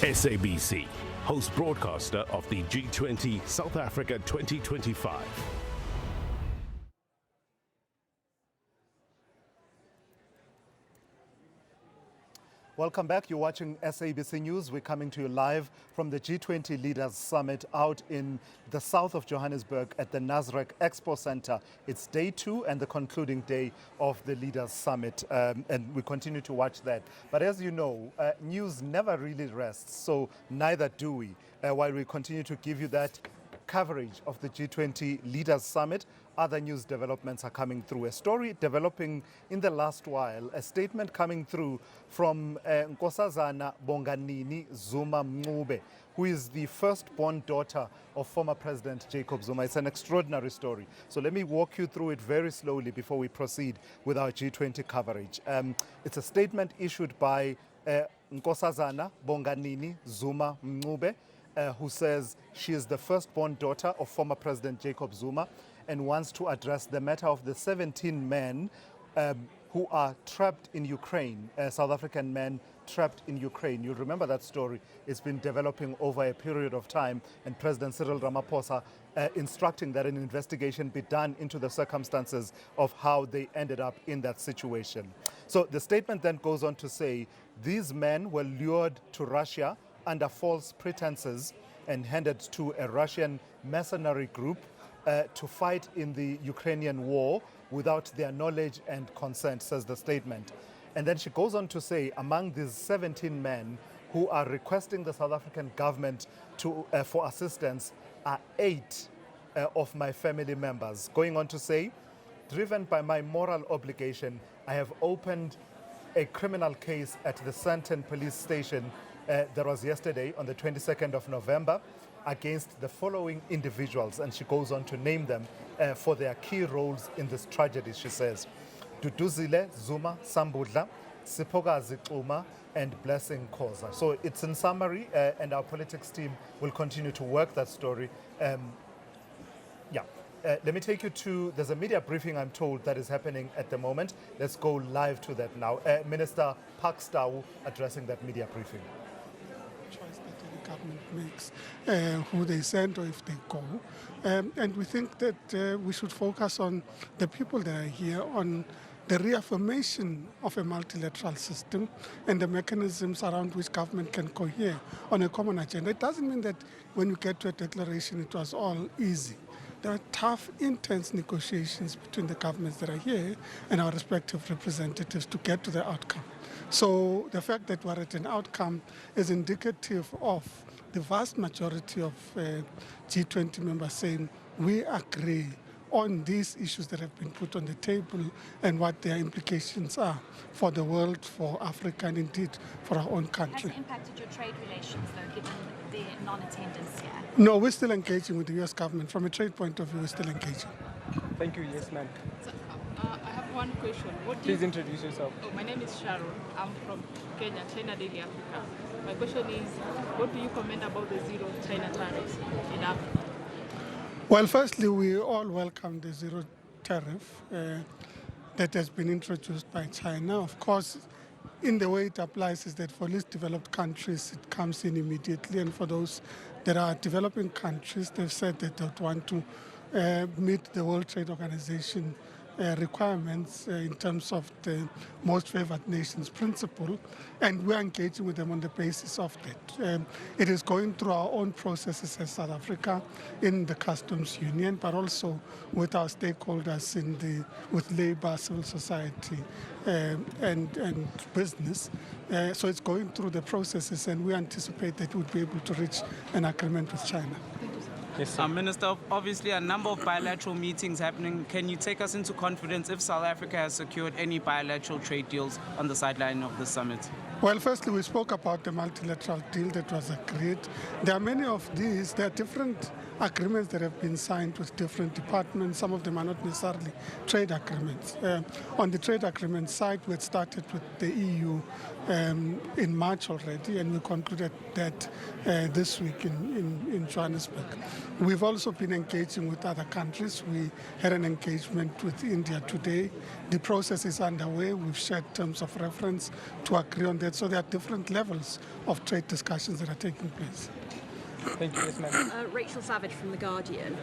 SABC, host broadcaster of the G20 South Africa 2025. Welcome back. You're watching SABC News. We're coming to you live from the G20 Leaders Summit out in the south of Johannesburg at the Nasrec Expo Center. It's day 2 and the concluding day of the Leaders Summit, and we continue to watch that. But as you know, news never really rests, so neither do we. While we continue to give you that coverage of the G20 Leaders Summit, other news developments are coming through. A story developing in the last while, a statement coming through from Nkosazana Bonganini Zuma Mncube, who is the firstborn daughter of former President Jacob Zuma. It's an extraordinary story. So let me walk you through it very slowly before we proceed with our G20 coverage. It's a statement issued by Nkosazana Bonganini Zuma Mncube, who says she is the firstborn daughter of former President Jacob Zuma and wants to address the matter of the 17 men who are trapped in Ukraine, South African men trapped in Ukraine. You'll remember that story. It's been developing over a period of time, and President Cyril Ramaphosa instructing that an investigation be done into the circumstances of how they ended up in that situation. So the statement then goes on to say these men were lured to Russia under false pretenses and handed to a Russian mercenary group to fight in the Ukrainian war without their knowledge and consent, says the statement. And then she goes on to say, among these 17 men who are requesting the South African government for assistance are 8 of my family members. Going on to say, driven by my moral obligation, I have opened a criminal case at the Sandton police station that was yesterday on the 22nd of November against the following individuals, and she goes on to name them for their key roles in this tragedy, she says. Duduzile Zuma Sambudla, Sipokazi Xuma, and Blessing Khoza. So it's in summary, and our politics team will continue to work that story. Let me take you to, there's a media briefing, I'm told, that is happening at the moment. Let's go live to that now. Minister Park Stawu addressing that media briefing. Choice that the government makes, who they send or if they go. And we think that we should focus on the people that are here, on the reaffirmation of a multilateral system and the mechanisms around which government can cohere on a common agenda. It doesn't mean that when you get to a declaration it was all easy. There are tough, intense negotiations between the governments that are here and our respective representatives to get to the outcome. So the fact that we're at an outcome is indicative of the vast majority of G20 members saying we agree on these issues that have been put on the table and what their implications are for the world, for Africa, and indeed for our own country. Has it impacted your trade relations, though, given the non-attendance here? No, we're still engaging with the U.S. government. From a trade point of view, we're still engaging. Thank you. Yes, ma'am. So, I have one question. Please introduce yourself. Oh, my name is Sharon. I'm from Kenya, China Daily Africa. My question is, what do you comment about the zero China tariffs in Africa? Well, firstly, we all welcome the zero tariff that has been introduced by China. Of course, in the way it applies is that for least developed countries, it comes in immediately. And for those that are developing countries, they've said that they want to meet the World Trade Organization requirements in terms of the most favored nations principle, and we're engaging with them on the basis of that. It is going through our own processes as South Africa in the customs union, but also with our stakeholders with labor, civil society, and business. So it's going through the processes, and we anticipate that we'll be able to reach an agreement with China. Yes, Minister, obviously a number of bilateral meetings happening. Can you take us into confidence if South Africa has secured any bilateral trade deals on the sideline of the summit? Well, firstly, we spoke about the multilateral deal that was agreed. There are many of these. There are different agreements that have been signed with different departments. Some of them are not necessarily trade agreements. On the trade agreement side, we had started with the EU in March already, and we concluded that this week in Johannesburg. We've also been engaging with other countries. We had an engagement with India today. The process is underway. We've shared terms of reference to agree on that. So there are different levels of trade discussions that are taking place. Thank you, yes, ma'am. Rachel Savage from The Guardian.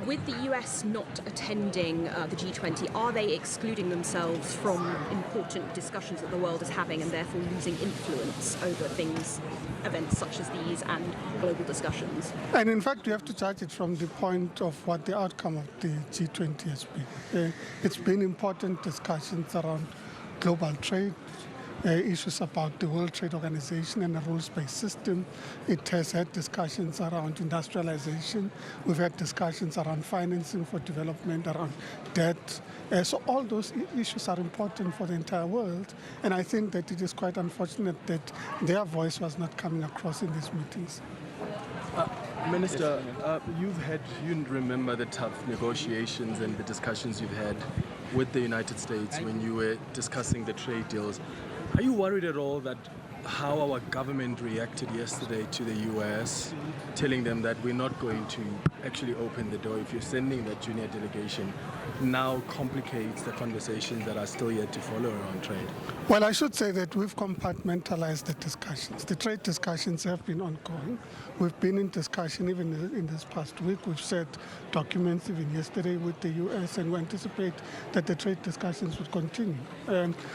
With the US not attending the G20, are they excluding themselves from important discussions that the world is having and therefore losing influence over events such as these and global discussions? And in fact, you have to judge it from the point of what the outcome of the G20 has been. It's been important discussions around global trade, issues about the World Trade Organization and a rules-based system. It has had discussions around industrialization. We've had discussions around financing for development, around debt. So all those issues are important for the entire world. And I think that it is quite unfortunate that their voice was not coming across in these meetings. Minister, you remember the tough negotiations and the discussions you've had with the United States when you were discussing the trade deals. Are you worried at all that how our government reacted yesterday to the US, telling them that we're not going to actually open the door if you're sending that junior delegation, now complicates the conversations that are still yet to follow around trade? Well, I should say that we've compartmentalized the discussions. The trade discussions have been ongoing. We've been in discussion even in this past week. We've shared documents even yesterday with the US, and we anticipate that the trade discussions would continue.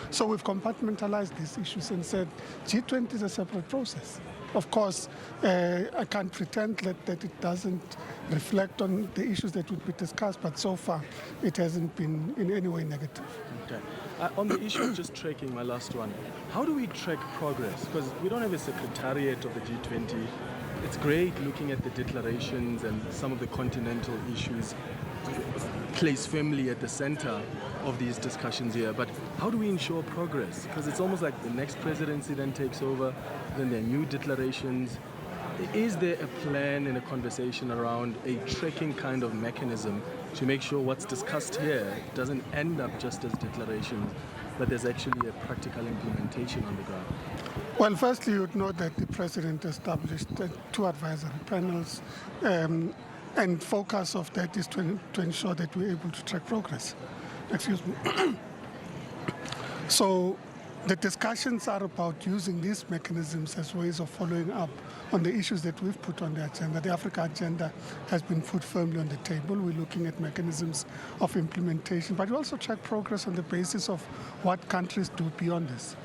So we've compartmentalized these issues and said G20 is a separate process. Of course, I can't pretend that it doesn't reflect on the issues that would be discussed, but so far it hasn't been in any way negative. Okay. On the issue of just tracking, my last one, how do we track progress? Because we don't have a secretariat of the G20. It's great looking at the declarations and some of the continental issues placed firmly at the center of these discussions here, but how do we ensure progress? Because it's almost like the next presidency then takes over, then there are new declarations. Is there a plan and a conversation around a tracking kind of mechanism to make sure what's discussed here doesn't end up just as declarations, but there's actually a practical implementation on the ground? Well, firstly, you would know that the president established 2 advisory panels, and focus of that is to ensure that we're able to track progress. Excuse me. So the discussions are about using these mechanisms as ways of following up on the issues that we've put on the agenda. The Africa agenda has been put firmly on the table. We're looking at mechanisms of implementation, but we also track progress on the basis of what countries do beyond this.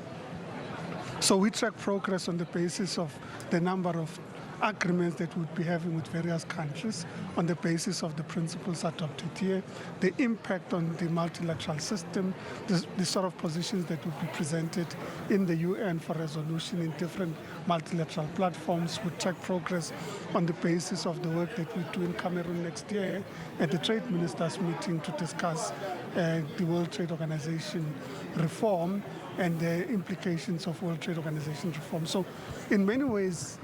So we track progress on the basis of the number of agreements that we'd be having with various countries on the basis of the principles adopted here, the impact on the multilateral system, the sort of positions that would be presented in the UN for resolution in different multilateral platforms. We track progress on the basis of the work that we do in Cameroon next year at the trade ministers meeting to discuss the World Trade Organization reform and the implications of World Trade Organization reform. So in many ways,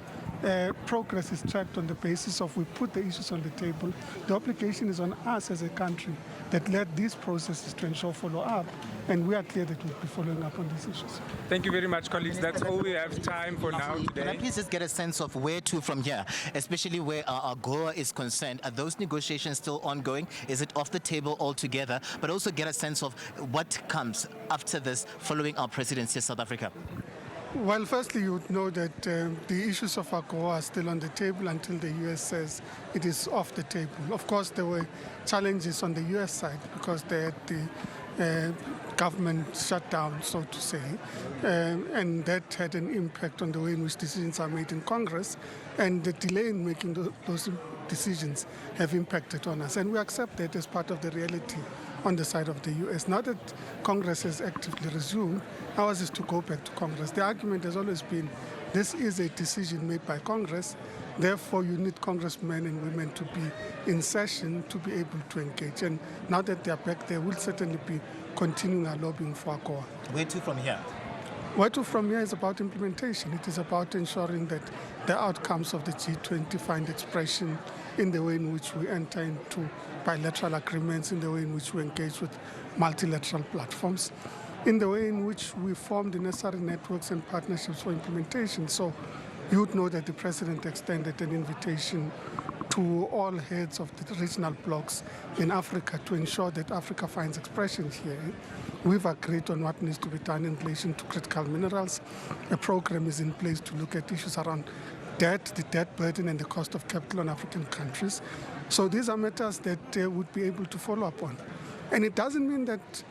progress is tracked on the basis of we put the issues on the table. The obligation is on us as a country that led these processes to ensure follow-up, and we are clear that we'll be following up on these issues. Thank you very much, colleagues. That's all we have time for now Can I today. please just get a sense of where to from here, especially where AGOA is concerned? Are those negotiations still ongoing? Is it off the table altogether? But also get a sense of what comes after this following our presidency of South Africa. Well, firstly, you would know that the issues of AGOA are still on the table until the U.S. says it is off the table. Of course, there were challenges on the U.S. side because they had the government shutdown, so to say, and that had an impact on the way in which decisions are made in Congress, and the delay in making those decisions have impacted on us, and we accept that as part of the reality on the side of the U.S. Now that Congress has actively resumed, ours is to go back to Congress. The argument has always been this is a decision made by Congress, therefore you need congressmen and women to be in session to be able to engage. And now that they are back there, we'll certainly be continuing our lobbying for AGOA. Where to from here? Where to from here is about implementation. It is about ensuring that the outcomes of the G20 find expression in the way in which we enter into bilateral agreements, in the way in which we engage with multilateral platforms, in the way in which we form the necessary networks and partnerships for implementation. So you would know that the President extended an invitation to all heads of the regional blocs in Africa to ensure that Africa finds expression here. We've agreed on what needs to be done in relation to critical minerals. A program is in place to look at issues around debt, the debt burden and the cost of capital on African countries. So these are matters that would be able to follow up on. And it doesn't mean that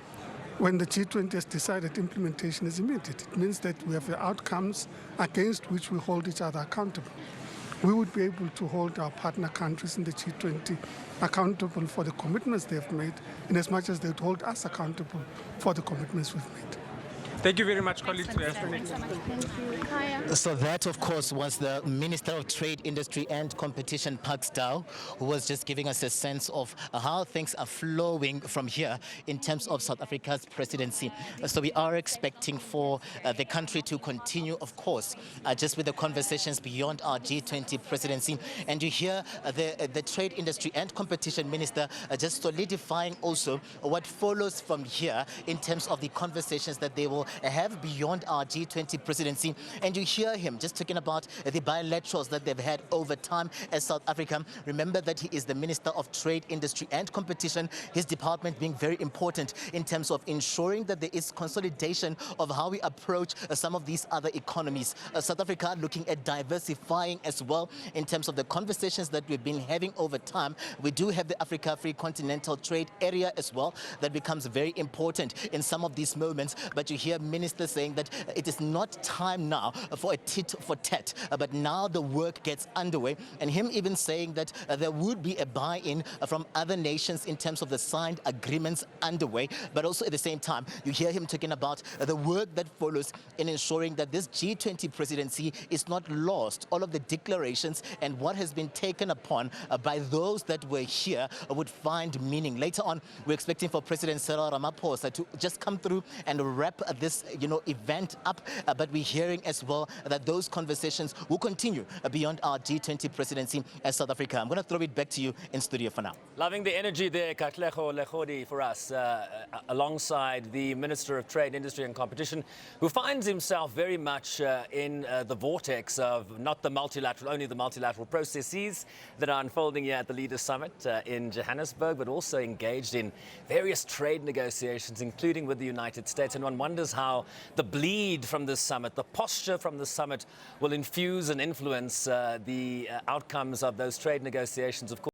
when the G20 has decided, implementation is immediate. It means that we have the outcomes against which we hold each other accountable. We would be able to hold our partner countries in the G20 accountable for the commitments they've made, in as much as they would hold us accountable for the commitments we've made. Thank you very much, colleagues. Thanks so much. Thank you. Kaya. So that, of course, was the Minister of Trade, Industry and Competition, Park Stow, who was just giving us a sense of how things are flowing from here in terms of South Africa's presidency. So we are expecting for the country to continue, of course, just with the conversations beyond our G20 presidency. And you hear the Trade, Industry and Competition Minister just solidifying also what follows from here in terms of the conversations that they will have beyond our G20 presidency. And you hear him just talking about the bilaterals that they've had over time as South Africa. Remember that he is the Minister of Trade, Industry and Competition, his department being very important in terms of ensuring that there is consolidation of how we approach some of these other economies. South Africa looking at diversifying as well in terms of the conversations that we've been having over time. We do have the Africa Free Continental Trade Area as well that becomes very important in some of these moments. But you hear ministers saying that it is not time now for a tit for tat, but now the work gets underway, and him even saying that there would be a buy-in from other nations in terms of the signed agreements underway. But also at the same time, you hear him talking about the work that follows in ensuring that this G20 presidency is not lost. All of the declarations and what has been taken upon by those that were here would find meaning. Later on, we're expecting for President Cyril Ramaphosa to just come through and wrap this event up, but we're hearing as well that those conversations will continue beyond our G20 presidency as South Africa. I'm going to throw it back to you in studio for now. Loving the energy there, Katlego Legodi, for us, alongside the Minister of Trade, Industry and Competition, who finds himself very much in the vortex of not the multilateral, only the multilateral processes that are unfolding here at the Leaders Summit in Johannesburg, but also engaged in various trade negotiations, including with the United States. And one wonders how the bleed from this summit, the posture from the summit, will infuse and influence the outcomes of those trade negotiations. Of course,